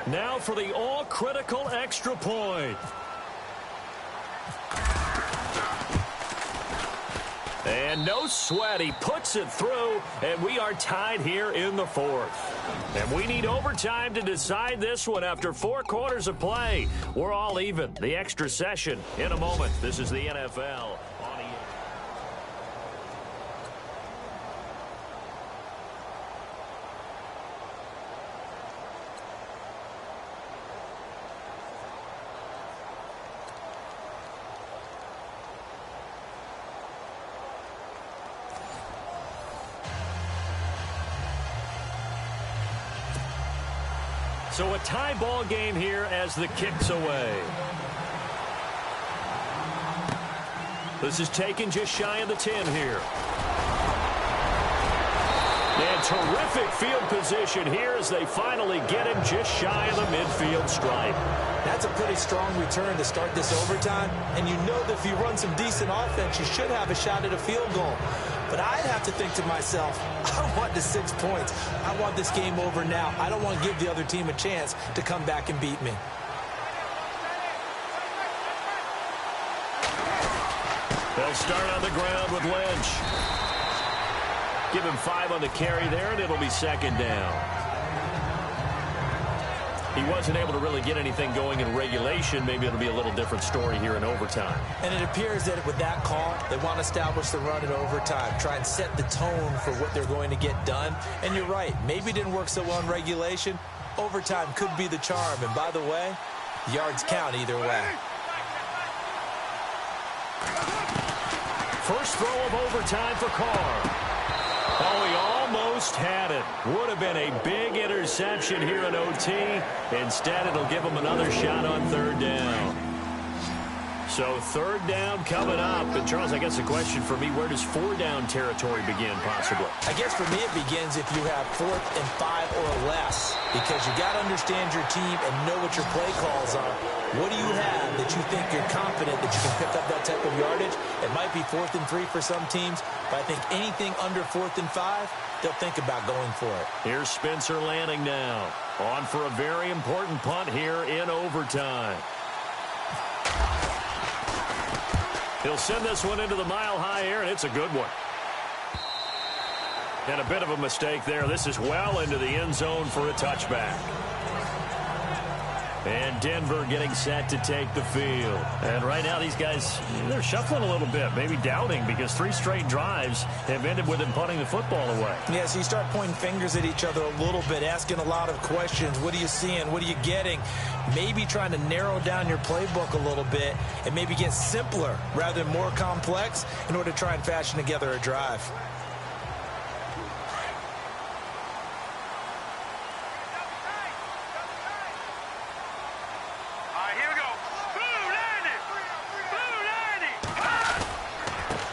Now for the all-critical extra point. And no sweat. He puts it through, and we are tied here in the fourth. And we need overtime to decide this one after 4 quarters of play. We're all even. The extra session in a moment. This is the NFL. So a tie ball game here as the kick's away. This is taken just shy of the 10 here. And terrific field position here as they finally get him just shy of the midfield stripe. That's a pretty strong return to start this overtime. And you know that if you run some decent offense, you should have a shot at a field goal. But I'd have to think to myself, I want the 6 points. I want this game over now. I don't want to give the other team a chance to come back and beat me. They'll start on the ground with Lynch. Give him 5 on the carry there, and it'll be second down. He wasn't able to really get anything going in regulation. Maybe it'll be a little different story here in overtime. And it appears that with that call, they want to establish the run in overtime, try and set the tone for what they're going to get done. And you're right, maybe it didn't work so well in regulation. Overtime could be the charm. And by the way, yards count either way. First throw of overtime for Carr. Oh, he almost had it. Would have been a big interception here in OT. Instead, it'll give him another shot on third down. So third down coming up. And Charles, I guess the question for me, where does 4 down territory begin possibly? I guess for me it begins if you have 4th and 5 or less. Because you got to understand your team and know what your play calls are. What do you have that you think you're confident that you can pick up that type of yardage? It might be 4th and 3 for some teams, but I think anything under 4th and 5, they'll think about going for it. Here's Spencer Lanning now. On for a very important punt here in overtime. He'll send this one into the mile-high air, and it's a good one. And a bit of a mistake there. This is well into the end zone for a touchback. And Denver getting set to take the field. And right now these guys, they're shuffling a little bit, maybe doubting, because 3 straight drives have ended with them punting the football away. Yeah, so you start pointing fingers at each other a little bit, asking a lot of questions. What are you seeing? What are you getting? Maybe trying to narrow down your playbook a little bit and maybe get simpler rather than more complex in order to try and fashion together a drive.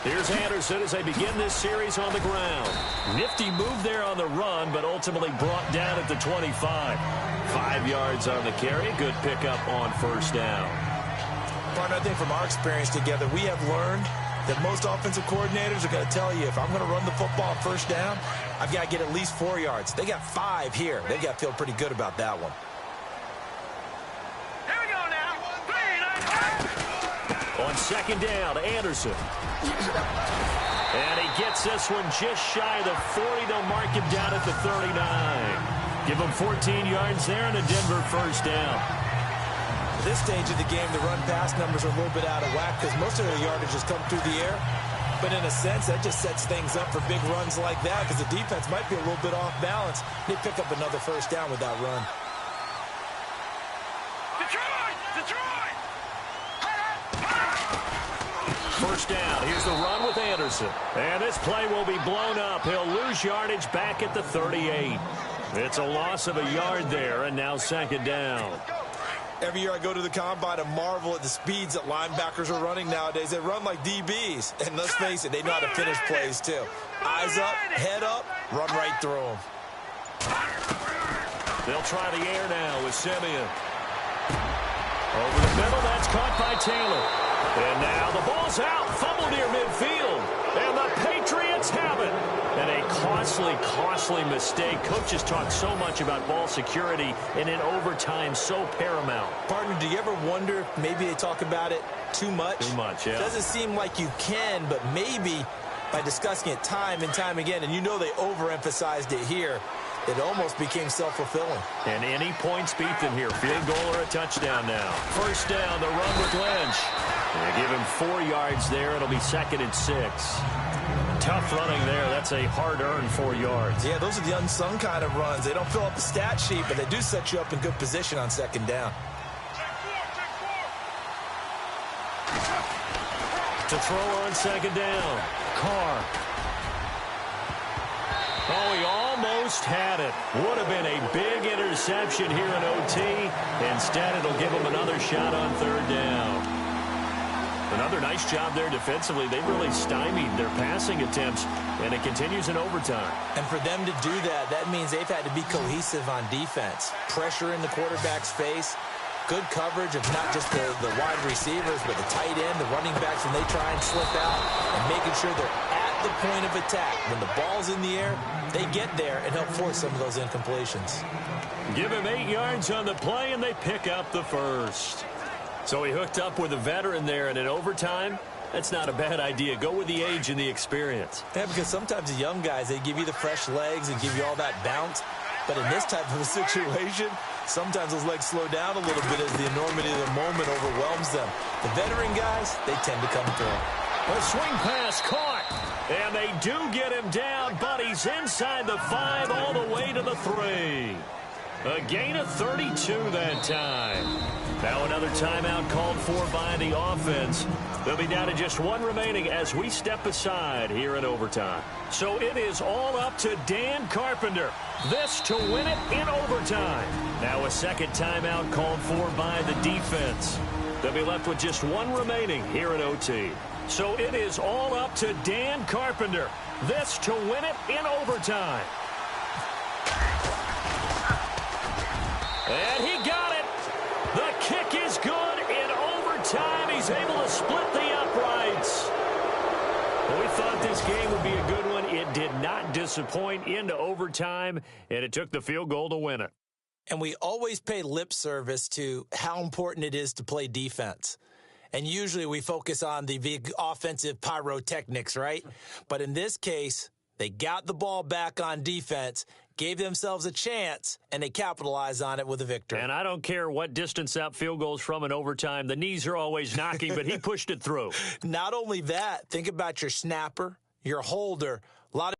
Here's Anderson as they begin this series on the ground. Nifty move there on the run, but ultimately brought down at the 25. 5 yards on the carry. Good pickup on first down. Partner, I think from our experience together, we have learned that most offensive coordinators are going to tell you, if I'm going to run the football on first down, I've got to get at least 4 yards. They got 5 here. They've got to feel pretty good about that one. On second down, Anderson. And he gets this one just shy of the 40. They'll mark him down at the 39. Give him 14 yards there and a Denver first down. At this stage of the game, the run-pass numbers are a little bit out of whack because most of their yardage has come through the air. But in a sense, that just sets things up for big runs like that because the defense might be a little bit off balance. They pick up another first down with that run. First down. Here's the run with Anderson. And this play will be blown up. He'll lose yardage back at the 38. It's a loss of a yard there, and now second down. Every year I go to the combine and marvel at the speeds that linebackers are running nowadays. They run like DBs. And let's face it, they know how to finish plays too. Eyes up, head up, run right through them. They'll try the air now with Simeon. Over the middle, that's caught by Taylor. And now the ball's out, fumble near midfield. And the Patriots have it. And a costly costly mistake. Coaches talk so much about ball security, and in overtime, so paramount. Partner, do you ever wonder if maybe they talk about it too much? Too much, yeah. It doesn't seem like you can, but maybe by discussing it time and time again, and you know they overemphasized it here, it almost became self-fulfilling. And any points beat them here. Field goal or a touchdown now. First down, the run with Lynch. They give him 4 yards there. It'll be 2nd and 6. Tough running there. That's a hard-earned 4 yards. Yeah, those are the unsung kind of runs. They don't fill up the stat sheet, but they do set you up in good position on 2nd down. To throw on 2nd down. Carr. Oh, he almost had it. Would have been a big interception here in OT. Instead, it'll give him another shot on 3rd down. Another nice job there defensively. They really stymied their passing attempts, and it continues in overtime. And for them to do that, that means they've had to be cohesive on defense. Pressure in the quarterback's face. Good coverage of not just the wide receivers, but the tight end, the running backs when they try and slip out, and making sure they're at the point of attack. When the ball's in the air, they get there and help force some of those incompletions. Give him 8 yards on the play, and they pick up the first. So he hooked up with a veteran there, and in overtime, that's not a bad idea. Go with the age and the experience. Yeah, because sometimes the young guys, they give you the fresh legs and give you all that bounce. But in this type of a situation, sometimes those legs slow down a little bit as the enormity of the moment overwhelms them. The veteran guys, they tend to come through. A swing pass caught, and they do get him down, but he's inside the 5 all the way to the 3. A gain of 32 that time. Now another timeout called for by the offense. They'll be down to just 1 remaining as we step aside here in overtime. So it is all up to Dan Carpenter. This to win it in overtime. Now a second timeout called for by the defense. They'll be left with just 1 remaining here in OT. So it is all up to Dan Carpenter. This to win it in overtime. And he got it. The kick is good in overtime. He's able to split the uprights. Well, we thought this game would be a good one. It did not disappoint into overtime, and it took the field goal to win it. And we always pay lip service to how important it is to play defense. And usually we focus on the big offensive pyrotechnics, right? But in this case, they got the ball back on defense, gave themselves a chance, and they capitalized on it with a victory. And I don't care what distance that field goes from in overtime. The knees are always knocking, but he pushed it through. Not only that, think about your snapper, your holder. A lot of